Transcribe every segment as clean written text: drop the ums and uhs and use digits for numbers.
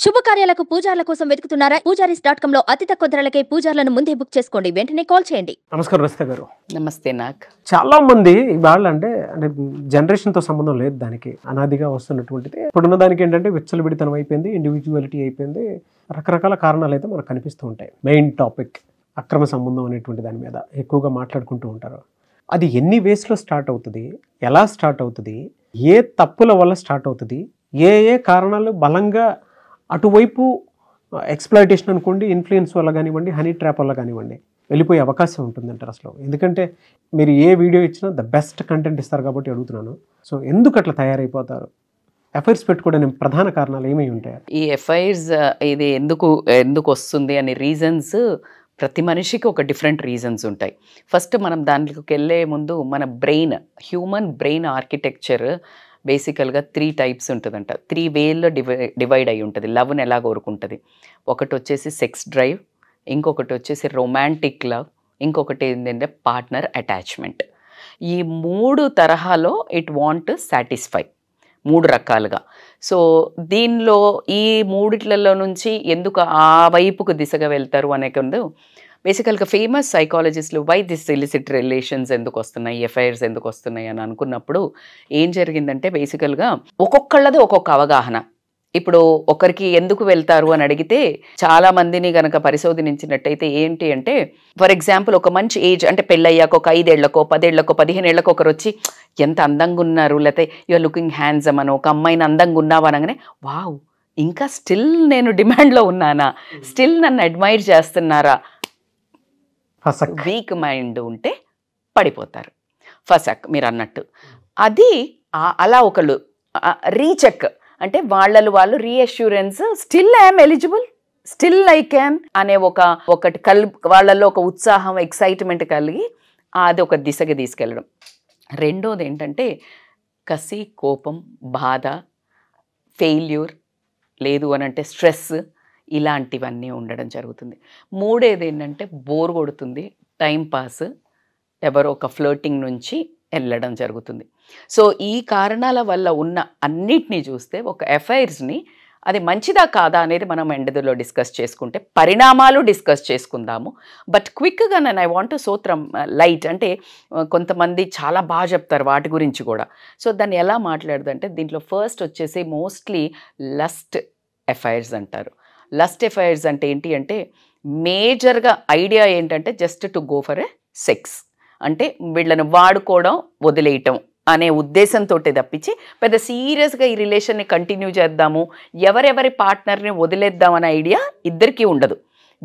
శుభకార్యాలకు పూజార్ల కోసం వెతుకుతున్నారా? పూజారీస్.com లో అతి తక్కువ ధరలకే పూజార్లను ముందే బుక్ చేసుకోండి. వెంటనే కాల్ చేయండి. నమస్కారం రసిత గారు. నమస్తే. నాకు చాలా మంది ఇవాళ అంటే జనరేషన్తో సంబంధం లేదు, దానికి అనాదిగా వస్తున్నటువంటిది. ఇప్పుడున్న దానికి ఏంటంటే విచ్చలవిడితనం అయిపోయింది, ఇండివిజువాలిటీ అయిపోయింది, రకరకాల కారణాలు అయితే మనకు కనిపిస్తూ ఉంటాయి. మెయిన్ టాపిక్ అక్రమ సంబంధం అనేటువంటి దాని మీద ఎక్కువగా మాట్లాడుకుంటూ ఉంటారు. అది ఎన్ని వేస్లో స్టార్ట్ అవుతుంది, ఎలా స్టార్ట్ అవుతుంది, ఏ తప్పుల వల్ల స్టార్ట్ అవుతుంది, ఏ ఏ కారణాలు బలంగా అటువైపు ఎక్స్‌ప్లాయిటేషన్ అనుకోండి, ఇన్ఫ్లుయెన్స్ వల్ల కానివ్వండి, హనీ ట్రాప్ వల్ల కానివ్వండి వెళ్ళిపోయే అవకాశం ఉంటుందంటారు అసలు. ఎందుకంటే మీరు ఏ వీడియో ఇచ్చినా ద బెస్ట్ కంటెంట్ ఇస్తారు కాబట్టి అడుగుతున్నాను. సో ఎందుకు అట్లా తయారైపోతారు? ఎఫ్ఐఆర్స్ పెట్టుకోవడానికి ప్రధాన కారణాలు ఏమై ఉంటాయి? ఈ ఎఫ్ఐఆర్స్ ఇది ఎందుకు వస్తుంది అనే రీజన్స్ ప్రతి మనిషికి ఒక డిఫరెంట్ రీజన్స్ ఉంటాయి. ఫస్ట్ మనం దాంట్లోకి వెళ్ళే ముందు మన బ్రెయిన్, హ్యూమన్ బ్రెయిన్ ఆర్కిటెక్చర్ బేసికల్గా 3 టైప్స్ ఉంటుందంట. 3 వేల్లో డివైడ్ అయి ఉంటుంది. లవ్ని ఎలా కోరుకుంటుంది. ఒకటి వచ్చేసి సెక్స్ డ్రైవ్, ఇంకొకటి వచ్చేసి రొమాంటిక్ లవ్, ఇంకొకటి ఏంటంటే పార్ట్నర్ అటాచ్మెంట్. ఈ 3 తరహాలో ఇట్ వాంట్ సాటిస్ఫై 3 రకాలుగా. సో దీనిలో ఈ 3 నుంచి ఎందుకు ఆ వైపుకు దిశగా వెళ్తారు అనేది బేసికల్గా ఫేమస్ సైకాలజిస్టులు వై దిస్ ఇలిసిట్ రిలేషన్స్ ఎందుకు వస్తున్నాయి, ఎఫ్ఐఆర్స్ ఎందుకు వస్తున్నాయి అని అనుకున్నప్పుడు ఏం జరిగిందంటే బేసికల్గా ఒక్కొక్కళ్ళది ఒక్కొక్క అవగాహన. ఇప్పుడు ఒకరికి ఎందుకు వెళ్తారు అని అడిగితే చాలా మందిని కనుక పరిశోధించినట్టయితే ఏంటి అంటే, ఫర్ ఎగ్జాంపుల్ ఒక మంచి ఏజ్ అంటే పెళ్ళయ్యాక ఒక 5 ఏళ్లకో 10 ఏళ్లకో 15 ఏళ్లకో ఒకరు వచ్చి ఎంత అందంగా ఉన్నారు, లేకపోతే యూఆర్ లుకింగ్ హ్యాండ్సమ్ అని ఒక అమ్మాయిని అందంగా ఉన్నావు అనగానే వావ్ ఇంకా స్టిల్ నేను డిమాండ్లో ఉన్నానా, స్టిల్ నన్ను అడ్మైర్ చేస్తున్నారా, వీక్ మైండ్ ఉంటే పడిపోతారు. ఫసక్ మీరు అన్నట్టు అది అలా ఒకళ్ళు రీచెక్ అంటే వాళ్ళు reassurance still I'm eligible, still I can అనే ఒకటి వాళ్ళల్లో ఒక ఉత్సాహం, ఎక్సైట్మెంట్ కలిగి అది ఒక దిశగా తీసుకెళ్ళడం. రెండోది ఏంటంటే కసి, కోపం, బాధ, ఫెయిల్యూర్, లేదు అని అంటే స్ట్రెస్, ఇలాంటివన్నీ ఉండడం జరుగుతుంది. మూడేది ఏంటంటే బోర్ కొడుతుంది, టైంపాస్, ఎవరో ఒక ఫ్లర్టింగ్ నుంచి వెళ్ళడం జరుగుతుంది. సో ఈ కారణాల వల్ల ఉన్న అన్నిటినీ చూస్తే ఒక ఎఫ్ఐఆర్స్ని అది మంచిదా కాదా అనేది మనం ఎండలో డిస్కస్ చేసుకుంటే పరిణామాలు డిస్కస్ చేసుకుందాము. బట్ క్విక్గా నేను ఐ వాంట్ టు సూత్రం లైట్ అంటే కొంతమంది చాలా బాగా చెప్తారు వాటి గురించి కూడా. సో దాన్ని ఎలా మాట్లాడదంటే దీంట్లో ఫస్ట్ వచ్చేసి మోస్ట్లీ లస్ట్ ఎఫ్ఐఆర్స్ అంటారు. లస్ట్ ఎఫ్ఐఆర్స్ అంటే ఏంటి అంటే మేజర్గా ఐడియా ఏంటంటే just to go for a sex, అంటే వీళ్ళని వాడుకోవడం వదిలేయటం అనే ఉద్దేశంతో తప్పించి పెద్ద సీరియస్గా ఈ రిలేషన్ని కంటిన్యూ చేద్దాము, ఎవరెవరి పార్ట్నర్ని వదిలేద్దాం అనే ఐడియా ఇద్దరికీ ఉండదు.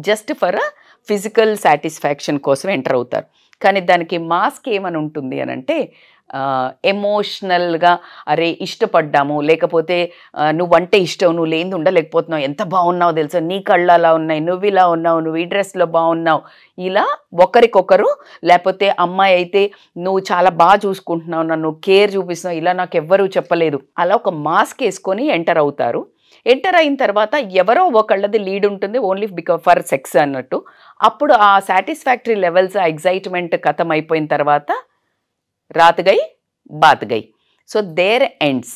Just for a physical satisfaction కోసం ఎంటర్ అవుతారు. కానీ దానికి మాస్క్ ఏమని ఉంటుంది అని అంటే ఎమోషనల్గా అరే ఇష్టపడ్డాము, లేకపోతే నువ్వంటే ఇష్టం, నువ్వు లేనిది ఉండలేకపోతున్నావు, ఎంత బాగున్నావు తెలుసా, నీ కళ్ళు అలా ఉన్నాయి, నువ్వు ఇలా ఉన్నావు, నువ్వు ఈ డ్రెస్లో బాగున్నావు, ఇలా ఒకరికొకరు. లేకపోతే అమ్మాయి అయితే నువ్వు చాలా బాగా చూసుకుంటున్నావు, నన్ను కేర్ చూపిస్తున్నావు, ఇలా నాకు ఎవ్వరూ చెప్పలేదు, అలా ఒక మాస్క్ వేసుకొని ఎంటర్ అవుతారు. ఎంటర్ అయిన తర్వాత ఎవరో ఒకళ్ళది లీడ్ ఉంటుంది ఓన్లీ బికాస్ ఫర్ సెక్స్ అన్నట్టు. అప్పుడు ఆ సాటిస్ఫాక్టరీ లెవెల్స్, ఆ ఎగ్జైట్మెంట్ ఖతం అయిపోయిన తర్వాత రాత్ గై బాత్ గై. So there ends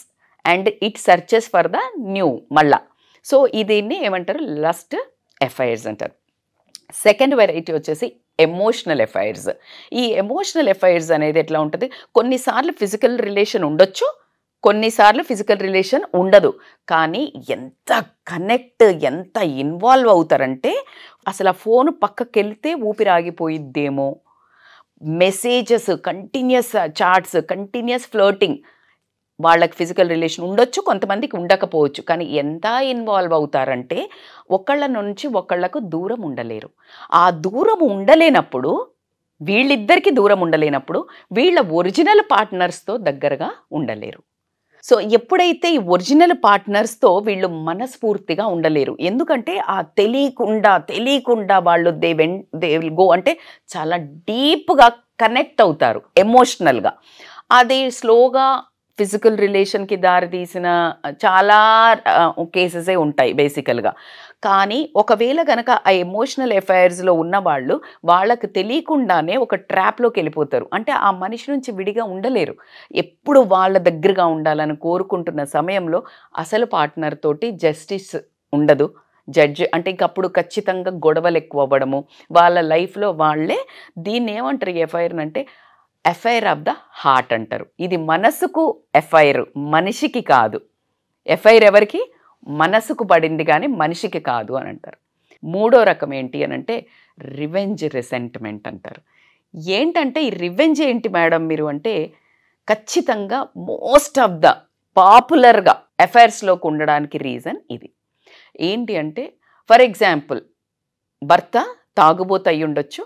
and it searches for the new మళ్ళా. సో దీన్ని ఏమంటారు లస్ట్ ఎఫ్ఐఆర్స్ అంటారు. సెకండ్ వెరైటీ వచ్చేసి ఎమోషనల్ ఎఫ్ఐఆర్స్. ఈ ఎమోషనల్ ఎఫ్ఐఆర్స్ అనేది ఎట్లా ఉంటుంది, కొన్నిసార్లు ఫిజికల్ రిలేషన్ ఉండొచ్చు, కొన్నిసార్లు ఫిజికల్ రిలేషన్ ఉండదు. కానీ ఎంత కనెక్ట్, ఎంత ఇన్వాల్వ్ అవుతారంటే అసలు ఆ ఫోన్ పక్కకి వెళ్తే ఊపిరి ఆగిపోయిద్దేమో, messages, continuous chats, continuous flirting. వాళ్ళకి ఫిజికల్ రిలేషన్ ఉండొచ్చు, కొంతమందికి ఉండకపోవచ్చు, కానీ ఎంత ఇన్వాల్వ్ అవుతారంటే ఒకళ్ళ నుంచి ఒకళ్ళకు దూరం ఉండలేరు. ఆ దూరం ఉండలేనప్పుడు, వీళ్ళిద్దరికీ దూరం ఉండలేనప్పుడు వీళ్ళ ఒరిజినల్ పార్ట్నర్స్తో దగ్గరగా ఉండలేరు. సో ఎప్పుడైతే ఈ ఒరిజినల్ పార్ట్నర్స్తో వీళ్ళు మనస్ఫూర్తిగా ఉండలేరు, ఎందుకంటే ఆ తెలియకుండా వాళ్ళు దే విల్ గో అంటే చాలా డీప్గా కనెక్ట్ అవుతారు ఎమోషనల్గా. అది స్లోగా ఫిజికల్ రిలేషన్కి దారితీసిన చాలా కేసెసే ఉంటాయి బేసికల్గా. కానీ ఒకవేళ కనుక ఆ ఎమోషనల్ ఎఫైర్స్లో ఉన్న వాళ్ళు వాళ్ళకి తెలియకుండానే ఒక ట్రాప్లోకి వెళ్ళిపోతారు. అంటే ఆ మనిషి నుంచి విడిగా ఉండలేరు, ఎప్పుడు వాళ్ళ దగ్గరగా ఉండాలని కోరుకుంటున్న సమయంలో అసలు పార్ట్నర్ తోటి జస్టిస్ ఉండదు. జడ్జ్ అంటే ఇంకప్పుడు ఖచ్చితంగా గొడవలు ఎక్కువ అవ్వడము, వాళ్ళ లైఫ్లో వాళ్ళే దీన్ని ఏమంటారు ఎఫ్ఐఆర్ అంటే ఎఫ్ఐఆర్ ఆఫ్ ద హార్ట్ అంటారు. ఇది మనసుకు ఎఫ్ఐఆర్, మనిషికి కాదు. ఎఫ్ఐఆర్ ఎవరికి? మనసుకు పడింది కానీ మనిషికి కాదు అని అంటారు. మూడో రకం ఏంటి అని అంటే రివెంజ్ రిసెంట్మెంట్ అంటారు. ఏంటంటే ఈ రివెంజ్ ఏంటి మేడం మీరు అంటే ఖచ్చితంగా మోస్ట్ ఆఫ్ ద పాపులర్గా అఫైర్స్లోకి ఉండడానికి రీజన్ ఇది. ఏంటి అంటే ఫర్ ఎగ్జాంపుల్ భర్త తాగుబోతు అయి ఉండొచ్చు,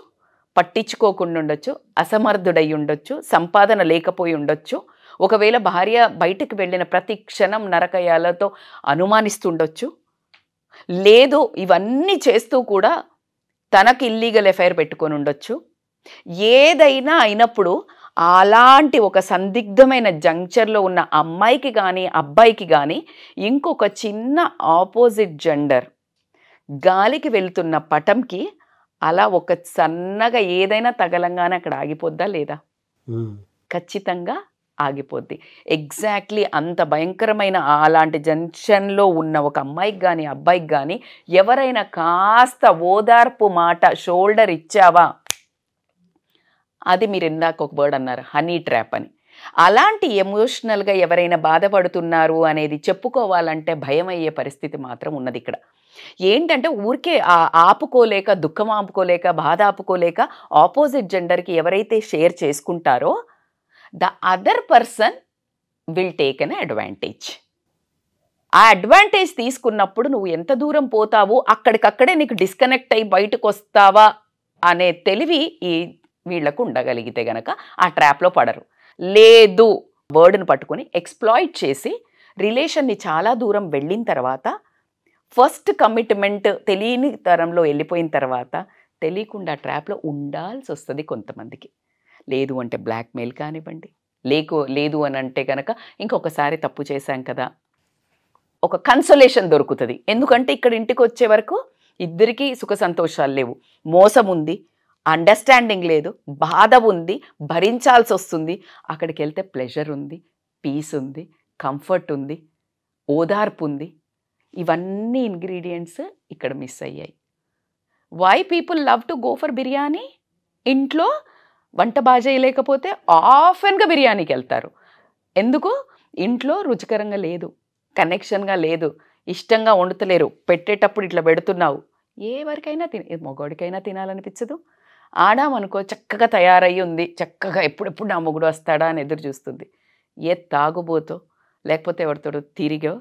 పట్టించుకోకుండా ఉండొచ్చు, అసమర్థుడై ఉండొచ్చు, సంపాదన లేకపోయి ఉండొచ్చు, ఒకవేళ భార్య బయటకు వెళ్ళిన ప్రతి క్షణం నరకయాలతో అనుమానిస్తుండొచ్చు, లేదు ఇవన్నీ చేస్తూ కూడా తనకి ఇల్లీగల్ ఎఫైర్ పెట్టుకొని ఉండొచ్చు. ఏదైనా అయినప్పుడు అలాంటి ఒక సందిగ్ధమైన జంక్చర్లో ఉన్న అమ్మాయికి కానీ అబ్బాయికి కానీ ఇంకొక చిన్న ఆపోజిట్ జెండర్ గాలికి వెళ్తున్న పటంకి అలా ఒక సన్నగా ఏదైనా తగలంగానే అక్కడ ఆగిపోద్దా లేదా? ఖచ్చితంగా ఆగిపోద్ది. ఎగ్జాక్ట్లీ అంత భయంకరమైన అలాంటి జంక్షన్లో ఉన్న ఒక అమ్మాయికి కానీ అబ్బాయికి కానీ ఎవరైనా కాస్త ఓదార్పు మాట షోల్డర్ ఇచ్చావా, అది మీరు ఇందాక ఒక వర్డ్ అన్నారు హనీ ట్రాప్ అని. అలాంటి ఎమోషనల్గా ఎవరైనా బాధపడుతున్నారు అనేది చెప్పుకోవాలంటే భయం అయ్యే పరిస్థితి మాత్రం ఉన్నది ఇక్కడ. ఏంటంటే ఊరికే ఆపుకోలేక, దుఃఖం ఆపుకోలేక, బాధ ఆపుకోలేక ఆపోజిట్ జెండర్కి ఎవరైతే షేర్ చేసుకుంటారో the other person will take an advantage. ఆ అడ్వాంటేజ్ తీసుకున్నప్పుడు నువ్వు ఎంత దూరం పోతావు, అక్కడికక్కడే నీకు డిస్కనెక్ట్ అయ్యి బయటకు వస్తావా అనే తెలివి ఈ వీళ్లకు ఉండగలిగితే గనక ఆ ట్రాప్లో పడరు. లేదు వర్డ్ని పట్టుకొని ఎక్స్ప్లాయిట్ చేసి రిలేషన్ని చాలా దూరం వెళ్ళిన తర్వాత ఫస్ట్ కమిట్మెంట్ తెలియని తరంలో వెళ్ళిపోయిన తర్వాత తెలియకుండా ట్రాప్లో ఉండాల్సి వస్తుంది కొంతమందికి. లేదు అంటే బ్లాక్మెయిల్ కానివ్వండి, లేదు అని అంటే కనుక ఇంకొకసారి తప్పు చేశాం కదా ఒక కన్సోలేషన్ దొరుకుతుంది. ఎందుకంటే ఇక్కడ ఇంటికి వచ్చే వరకు ఇద్దరికీ సుఖ సంతోషాలు లేవు, మోసం ఉంది, అండర్స్టాండింగ్ లేదు, బాధ ఉంది, భరించాల్సి వస్తుంది. అక్కడికి వెళ్తే ప్లెజర్ ఉంది, పీస్ ఉంది, కంఫర్ట్ ఉంది, ఓదార్పు ఉంది. ఇవన్నీ ఇంగ్రీడియంట్స్ ఇక్కడ మిస్ అయ్యాయి. Why people love to go for biryani? ఇంట్లో వంట బాగా చేయలేకపోతే ఆఫెన్గా బిర్యానీకి వెళ్తారు. ఎందుకు? ఇంట్లో రుచికరంగా లేదు, కనెక్షన్గా లేదు, ఇష్టంగా వండుతలేరు, పెట్టేటప్పుడు ఇట్లా పెడుతున్నావు. ఎవరికైనా మగవాడికైనా తినాలనిపించదు. ఆడామనుకో చక్కగా తయారయ్యి ఉంది, చక్కగా ఎప్పుడెప్పుడు నా మొగుడు వస్తాడా అని ఎదురు చూస్తుంది. ఏ తాగుబోతో లేకపోతే ఎవరితో తిరిగో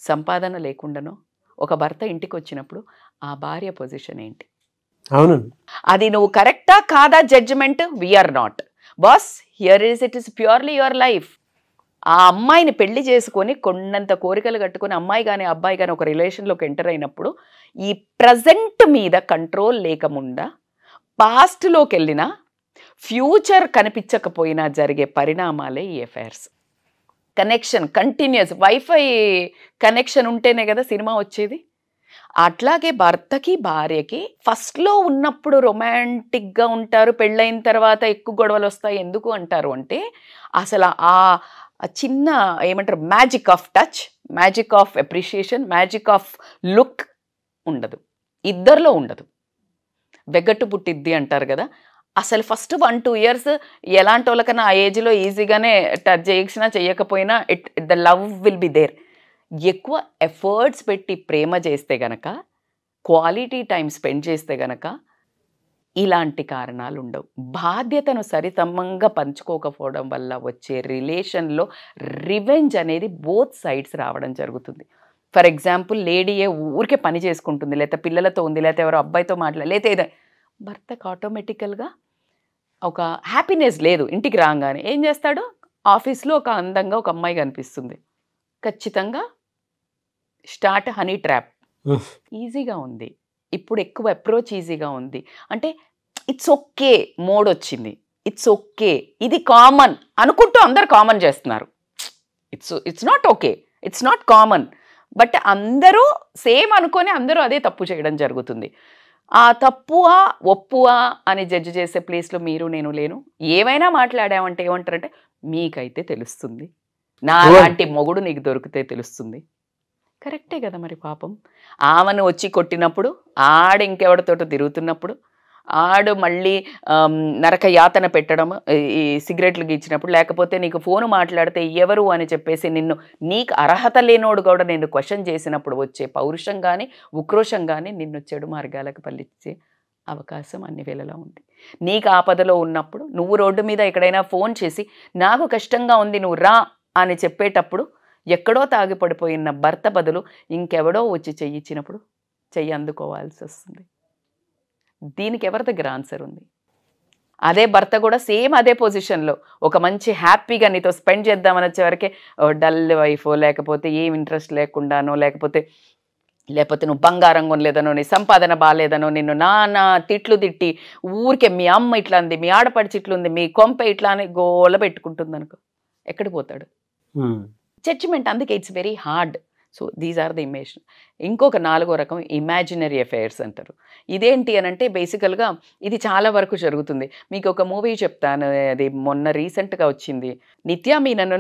సంపాదన లేకుండానో ఒక భర్త ఇంటికి వచ్చినప్పుడు ఆ భార్య పొజిషన్ ఏంటి? అవును, అది నువ్వు కరెక్టా కాదా judgement we are not boss here it is purely your life. ఆ అమ్మాయిని పెళ్లి చేసుకొని కొన్నంత కోరికలు కట్టుకొని అమ్మాయి కానీ అబ్బాయి కానీ ఒక రిలేషన్లోకి ఎంటర్ అయినప్పుడు ఈ ప్రజెంట్ మీద కంట్రోల్ లేకుండా పాస్ట్లోకి వెళ్ళినా ఫ్యూచర్ కనిపించకపోయినా జరిగే పరిణామాలే ఈ affairs. Connection continuous, wifi connection ఉంటేనే కదా సినిమా వచ్చేది. అట్లాగే భర్తకి భార్యకి ఫస్ట్లో ఉన్నప్పుడు రొమాంటిక్గా ఉంటారు, పెళ్ళైన తర్వాత ఎక్కువ గొడవలు వస్తాయి. ఎందుకు అంటారు అంటే అసలు ఆ చిన్న ఏమంటారు magic of touch, magic of appreciation, magic of look ఉండదు, ఇద్దరిలో ఉండదు. వెగట్టు పుట్టిద్ది అంటారు కదా. అసలు ఫస్ట్ 1-2 years ఎలాంటి వాళ్ళకన్నా ఆ ఏజ్లో ఈజీగానే టచ్ చేసినా చేయకపోయినా the love will be there. ఎక్కువ ఎఫర్ట్స్ పెట్టి ప్రేమ చేస్తే గనక, క్వాలిటీ టైం స్పెండ్ చేస్తే గనక ఇలాంటి కారణాలు ఉండవు. బాధ్యతను సరిసమంగా పంచుకోకపోవడం వల్ల వచ్చే రిలేషన్లో రివెంజ్ అనేది బోత్ సైడ్స్ రావడం జరుగుతుంది. ఫర్ ఎగ్జాంపుల్ లేడీయే ఊరికే పని చేసుకుంటుంది, లేకపోతే పిల్లలతో ఉంది, లేకపోతే ఎవరో అబ్బాయితో లేకపోతే ఏదో భర్తకు ఆటోమేటికల్గా ఒక హ్యాపీనెస్ లేదు. ఇంటికి రాగానే ఏం చేస్తాడు? ఆఫీస్లో ఒక అందంగా ఒక అమ్మాయి కనిపిస్తుంది, ఖచ్చితంగా స్టార్ట్ హనీ ట్రాప్. ఈజీగా ఉంది ఇప్పుడు, ఎక్కువ అప్రోచ్ ఈజీగా ఉంది. అంటే ఇట్స్ ఓకే మోడ్ వచ్చింది, ఇట్స్ ఓకే, ఇది కామన్ అనుకుంటూ అందరు కామన్ చేస్తున్నారు. It's not okay, it's not common, but అందరూ సేమ్ అనుకొని అందరూ అదే తప్పు చేయడం జరుగుతుంది. ఆ తప్పువా ఒప్పువా అని జడ్జి చేసే ప్లేస్లో మీరు నేను లేను. ఏమైనా మాట్లాడామంటే ఏమంటారంటే మీకైతే తెలుస్తుంది, నా లాంటి మొగుడు నీకు దొరికితే తెలుస్తుంది, కరెక్టే కదా మరి పాపం. ఆమెను వచ్చి కొట్టినప్పుడు, ఆడు ఇంకెవరితోటో తిరుగుతున్నప్పుడు, ఆడు మళ్ళీ నరక యాతన పెట్టడం ఈ సిగరెట్లు గీచినప్పుడు, లేకపోతే నీకు ఫోను మాట్లాడితే ఎవరు అని చెప్పేసి నీకు అర్హత లేనోడు కూడా నిన్ను క్వశ్చన్ చేసినప్పుడు వచ్చే పౌరుషం కానీ ఉక్రోషం కానీ నిన్ను చెడు మార్గాలకు పల్లించే అవకాశం అన్ని వేళలా ఉంది. నీకు ఆపదలో ఉన్నప్పుడు నువ్వు రోడ్డు మీద ఎక్కడైనా ఫోన్ చేసి నాకు కష్టంగా ఉంది నువ్వు రా అని చెప్పేటప్పుడు ఎక్కడో తాగిపడిపోయిన భర్త బదులు ఇంకెవడో వచ్చి చెయ్యిచ్చినప్పుడు చెయ్యి అందుకోవాల్సి వస్తుంది. దీనికి ఎవరి దగ్గర ఆన్సర్ ఉంది? అదే భర్త కూడా సేమ్ అదే పొజిషన్లో ఒక మంచి హ్యాపీగా నీతో స్పెండ్ చేద్దామని వచ్చేవరకే డల్ వైఫో, లేకపోతే ఏం ఇంట్రెస్ట్ లేకుండానో, లేకపోతే నువ్వు బంగారం కొనలేదనో, నీ సంపాదన బాగాలేదనో, నిన్ను నానా తిట్లు తిట్టి ఊరికే మీ అమ్మ ఇట్లా ఉంది, మీ ఆడపడిచి ఇట్లుంది, మీ కొంప ఇట్లా అని గోల పెట్టుకుంటుంది అనుకో, ఎక్కడికి పోతాడు? జడ్జిమెంట్. అందుకే it's very hard. So these are the emotion. ఇంకొక 4వ రకం ఇమాజినరీ అఫైర్స్ అంటారు. ఇదేంటి అని అంటే బేసికల్గా ఇది చాలా వరకు జరుగుతుంది. మీకు ఒక మూవీ చెప్తాను, అది మొన్న రీసెంట్గా వచ్చింది, నిత్యా మీనన్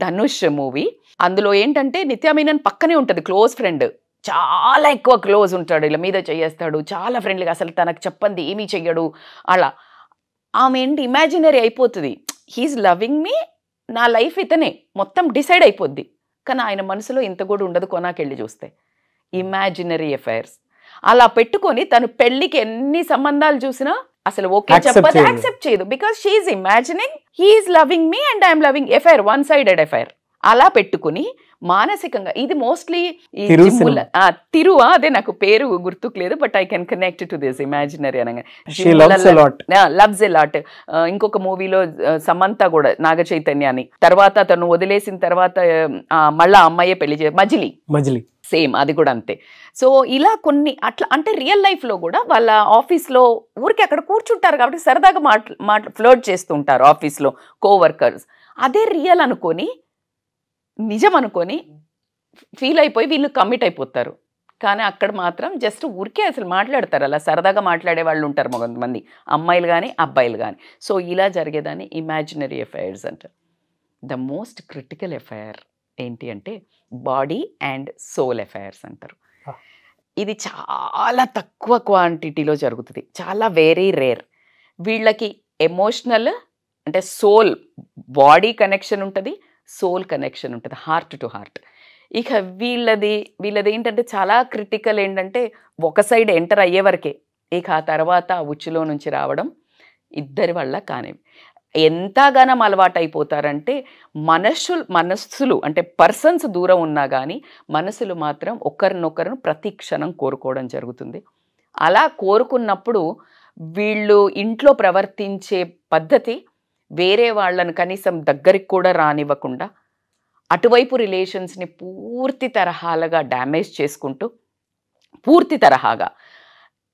ధనుష్ మూవీ. అందులో ఏంటంటే నిత్యా మీనన్ పక్కనే ఉంటుంది క్లోజ్ ఫ్రెండ్, చాలా ఎక్కువ క్లోజ్ ఉంటాడు, ఇలా మీద చేయేస్తాడు, చాలా ఫ్రెండ్లీగా, అసలు తనకు చెప్పంది ఏమీ చెయ్యడు. అలా ఆమె ఏంటి ఇమాజినరీ అయిపోతుంది. హీఈస్ లవింగ్ మీ, నా లైఫ్ ఇతనే మొత్తం డిసైడ్ అయిపోద్ది. కానీ ఆయన మనసులో ఇంత కూడా ఉండదు కొనాకెళ్ళి చూస్తే. ఇమాజినరీ అఫైర్స్ అలా పెట్టుకొని తను పెళ్ళికి ఎన్ని సంబంధాలు చూసినా అసలు ఓకే చెప్పదు, యాక్సెప్ట్ చేయదు. Because she's imagining he's loving me and I'm loving affair, one sided affair. అలా పెట్టుకుని మానసికంగా ఇది మోస్ట్లీ అదే నాకు పేరు గుర్తుకు లేదు, but I can connect to this imaginary అనగా లవ్స్ ఎ లాట్. ఇంకొక మూవీలో సమంత కూడా నాగ చైతన్యాన్ని తర్వాత తను వదిలేసిన తర్వాత మళ్ళా అమ్మాయే పెళ్లి మజిలీ సేమ్, అది కూడా అంతే. సో ఇలా కొన్ని అట్లా అంటే రియల్ లైఫ్లో కూడా వాళ్ళ ఆఫీస్లో ఊరికి అక్కడ కూర్చుంటారు కాబట్టి సరదాగా ఫ్లోట్ చేస్తుంటారు ఆఫీస్లో కోవర్కర్స్. అదే రియల్ అనుకొని నిజం అనుకొని ఫీల్ అయిపోయి వీళ్ళు కమిట్ అయిపోతారు. కానీ అక్కడ మాత్రం జస్ట్ ఊరికే అసలు మాట్లాడతారు, అలా సరదాగా మాట్లాడే వాళ్ళు ఉంటారు కొంతమంది, అమ్మాయిలు కానీ అబ్బాయిలు కానీ. సో ఇలా జరిగేదాన్ని ఇమాజినరీ అఫైర్స్ అంటారు. ద మోస్ట్ క్రిటికల్ అఫైర్ ఏంటి అంటే బాడీ అండ్ సోల్ అఫైర్స్ అంటారు. ఇది చాలా తక్కువ క్వాంటిటీలో జరుగుతుంది, చాలా వెరీ రేర్. వీళ్ళకి ఎమోషనల్ అంటే సోల్, బాడీ కనెక్షన్ ఉంటుంది, సోల్ కనెక్షన్ ఉంటుంది, హార్ట్ టు హార్ట్. ఇక వీళ్ళది ఏంటంటే చాలా క్రిటికల్ ఏంటంటే ఒక సైడ్ ఎంటర్ అయ్యే వరకే, ఇక ఆ తర్వాత ఉచ్చులో నుంచి రావడం ఇద్దరి వల్ల కానివి. ఎంతగానో అలవాటు అయిపోతారంటే మనస్సులు అంటే పర్సన్స్ దూరం ఉన్నా కానీ మనసులు మాత్రం ఒకరినొకరు ప్రతి క్షణం కోరుకోవడం జరుగుతుంది. అలా కోరుకున్నప్పుడు వీళ్ళు ఇంట్లో ప్రవర్తించే పద్ధతి వేరే వాళ్ళను కనీసం దగ్గరికి కూడా రానివ్వకుండా అటువైపు రిలేషన్స్ని పూర్తి తరహాలుగా డ్యామేజ్ చేసుకుంటూ పూర్తి తరహాగా.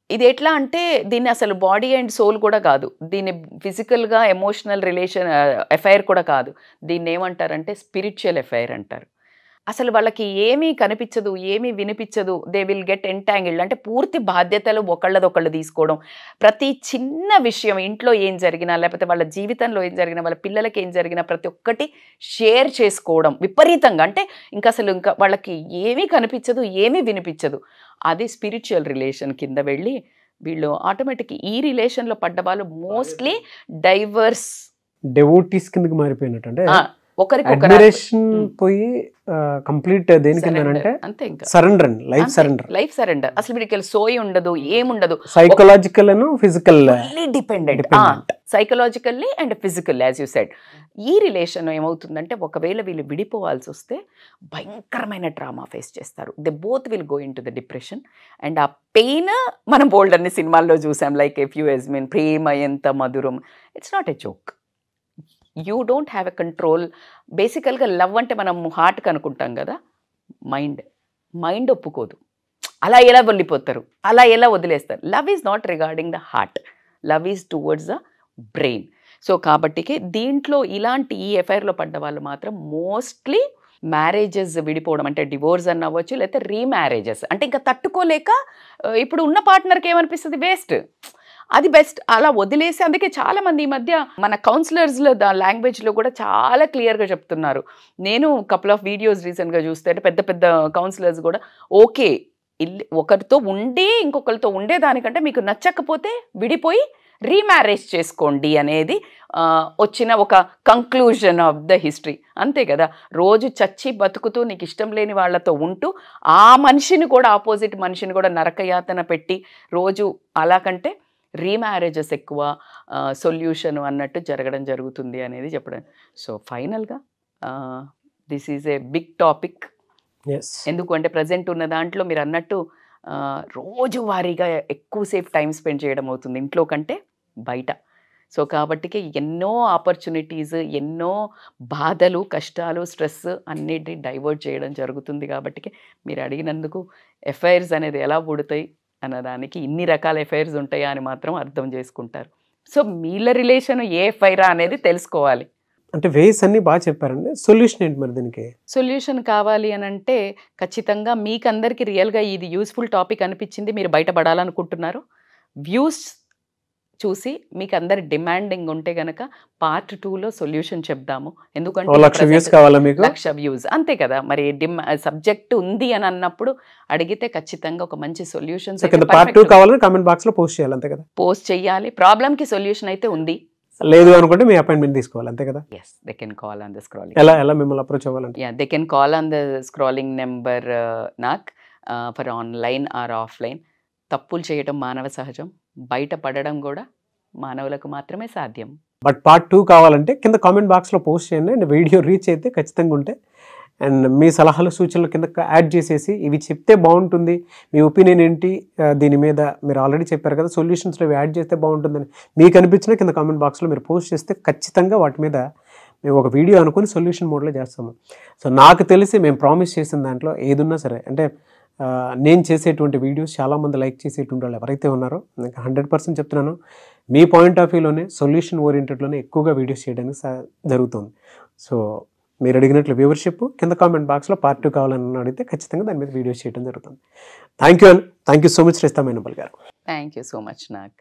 ఇది ఎట్లా అంటే దీన్ని అసలు బాడీ అండ్ సోల్ కూడా కాదు, దీన్ని ఫిజికల్గా ఎమోషనల్ రిలేషన్ అఫైర్ కూడా కాదు, దీన్ని ఏమంటారంటే స్పిరిచువల్ అఫైర్ అంటారు. అసలు వాళ్ళకి ఏమీ కనిపించదు, ఏమీ వినిపించదు, దే విల్ గెట్ ఎంటాంగిల్డ్. అంటే పూర్తి బాధ్యతలు ఒకళ్ళదొకళ్ళు తీసుకోవడం, ప్రతి చిన్న విషయం ఇంట్లో ఏం జరిగినా లేకపోతే వాళ్ళ జీవితంలో ఏం జరిగినా వాళ్ళ పిల్లలకి ఏం జరిగినా ప్రతి ఒక్కటి షేర్ చేసుకోవడం విపరీతంగా. అంటే ఇంకా వాళ్ళకి ఏమీ కనిపించదు, ఏమీ వినిపించదు. అది స్పిరిచువల్ రిలేషన్ కింద వెళ్ళి వీళ్ళు ఆటోమేటిక్ ఈ రిలేషన్లో పడ్డ వాళ్ళు మోస్ట్లీ డైవర్స్ డెవోటీస్ కిందకి మారిపోయినట్టు. అంటే ఒకరికొకరు పోయి కంప్లీట్ దేనికంటే అంతే, ఇంకా సరెండర్, లైఫ్ సరెండర్. అసలు వీడికి సోయి ఉండదు, ఏముండదు. Psychological and physical dependent, psychologically and physical as you said. ఈ రిలేషన్ ఏమవుతుందంటే ఒకవేళ వీళ్ళు విడిపోవాల్సి వస్తే భయంకరమైన డ్రామా ఫేస్ చేస్తారు. They both will go into the depression. And ఆ పెయిన్ మనం బోల్డ్ అన్ని సినిమాల్లో చూసాం, like F U S mean Prema Entha Madhuram. It's not a joke. You don't have a control. బేసికల్గా లవ్ అంటే మనం హార్ట్కి అనుకుంటాం కదా, మైండ్ ఒప్పుకోదు. అలా ఎలా వెళ్ళిపోతారు, అలా ఎలా వదిలేస్తారు? Love is not regarding the heart, love is towards the brain. So కాబట్టికి దీంట్లో ఇలాంటి ఈ ఎఫైర్లో పడ్డ వాళ్ళు మాత్రం మోస్ట్లీ మ్యారేజెస్ విడిపోవడం, అంటే డివోర్స్ అన్న అవ్వచ్చు, లేకపోతే రీమ్యారేజెస్. అంటే ఇంకా తట్టుకోలేక ఇప్పుడు ఉన్న పార్ట్నర్కి ఏమనిపిస్తుంది, వేస్ట్, అది బెస్ట్. అలా వదిలేసి అందుకే చాలా మంది ఈ మధ్య మన కౌన్సిలర్స్లో లాంగ్వేజ్లో కూడా చాలా క్లియర్గా చెప్తున్నారు. నేను కపుల్ ఆఫ్ వీడియోస్ రీసెంట్గా చూస్తే అంటే పెద్ద పెద్ద కౌన్సిలర్స్ కూడా ఓకే ఒకరితో ఉండి ఇంకొకరితో ఉండేదానికంటే మీకు నచ్చకపోతే విడిపోయి రీమ్యారేజ్ చేసుకోండి అనేది వచ్చిన ఒక కంక్లూజన్ ఆఫ్ ద హిస్టరీ. అంతే కదా, రోజు చచ్చి బతుకుతూ నీకు ఇష్టం లేని వాళ్ళతో ఉంటూ ఆ మనిషిని కూడా ఆపోజిట్ మనిషిని కూడా నరకయాతన పెట్టి రోజు అలా కంటే రీమ్యారేజెస్ ఎక్కువ సొల్యూషన్ అన్నట్టు జరగడం జరుగుతుంది అనేది చెప్పడం. సో ఫైనల్గా this is a big topic. ఎందుకంటే ప్రజెంట్ ఉన్న దాంట్లో మీరు అన్నట్టు రోజువారీగా ఎక్కువసేపు టైం స్పెండ్ చేయడం అవుతుంది ఇంట్లో కంటే బయట. సో కాబట్టికి ఎన్నో ఆపర్చునిటీస్, ఎన్నో బాధలు, కష్టాలు, స్ట్రెస్ అన్నిటిని డైవర్ట్ చేయడం జరుగుతుంది. కాబట్టి మీరు అడిగినందుకు ఎఫైర్స్ అనేది ఎలా పుడతాయి అన్నదానికి ఇన్ని రకాల ఎఫైర్స్ ఉంటాయా అని మాత్రం అర్థం చేసుకుంటారు. సో మీళ్ళ రిలేషన్ ఏ ఎఫైరా అనేది తెలుసుకోవాలి. అంటే వేస్ అన్ని బాగా చెప్పారండి. సొల్యూషన్ ఏంటి మరి దీనికి? సొల్యూషన్ కావాలి అని అంటే ఖచ్చితంగా మీకు అందరికీ రియల్గా ఇది యూస్ఫుల్ టాపిక్ అనిపించింది, మీరు బయటపడాలనుకుంటున్నారు, వ్యూస్ చూసి మీకు అందరి డిమాండింగ్ ఉంటే గనక పార్ట్ 2లో సొల్యూషన్ చెప్దాము. ఎందుకంటే 1,00,000 వ్యూస్ అంతే కదా, మరి సబ్జెక్ట్ ఉంది అని అన్నప్పుడు అడిగితే ఖచ్చితంగా ఒక మంచి సొల్యూషన్ పోస్ట్ చేయాలి. ప్రాబ్లమ్కి సొల్యూషన్ అయితే ఉంది, లేదు అనుకుంటే మీ అపాయింట్మెంట్ తీసుకోవాలి అంతే కదా. yes they can call on the scrolling. ఎలా మిమ్మల్ని అప్రోచ్ అవ్వాలంటే yeah they can call on the scrolling number నాకు for online or offline. తప్పులు చేయడం మానవ సహజం, బయట పడడం కూడా మానవులకు మాత్రమే సాధ్యం. బట్ పార్ట్ 2 కావాలంటే కింద కామెంట్ బాక్స్లో పోస్ట్ చేయండి. అండ్ వీడియో రీచ్ అయితే ఖచ్చితంగా ఉంటే అండ్ మీ సలహాలు సూచనలు కింద యాడ్ చేసేసి ఇవి చెప్తే బాగుంటుంది, మీ ఒపీనియన్ ఏంటి దీని మీద మీరు ఆల్రెడీ చెప్పారు కదా, సొల్యూషన్స్లో ఇవి యాడ్ చేస్తే బాగుంటుందని మీకు అనిపించిన కింద కామెంట్ బాక్స్లో మీరు పోస్ట్ చేస్తే ఖచ్చితంగా వాటి మీద మేము ఒక వీడియో అనుకుని సొల్యూషన్ మోడ్లో చేస్తాము. సో నాకు తెలిసి మేము ప్రామిస్ చేసిన దాంట్లో ఏదున్నా సరే అంటే నేను చేసేటువంటి వీడియోస్ చాలామంది లైక్ చేసేటువంటి వాళ్ళు ఎవరైతే ఉన్నారో నేను 100% చెప్తున్నాను, మీ పాయింట్ ఆఫ్ వ్యూలోనే సొల్యూషన్ ఓరియంటెడ్లోనే ఎక్కువగా వీడియోస్ చేయడానికి జరుగుతుంది. సో మీరు అడిగినట్లు వ్యూవర్షిప్ కింద కామెంట్ బాక్స్లో పార్ట్ 2 కావాలని అడిగితే ఖచ్చితంగా దాని మీద వీడియోస్ చేయడం జరుగుతుంది. థ్యాంక్ యూ సో మచ్ శ్రీస్తా మేనపల్ గారు. థ్యాంక్ యూ సో మచ్ నాకు.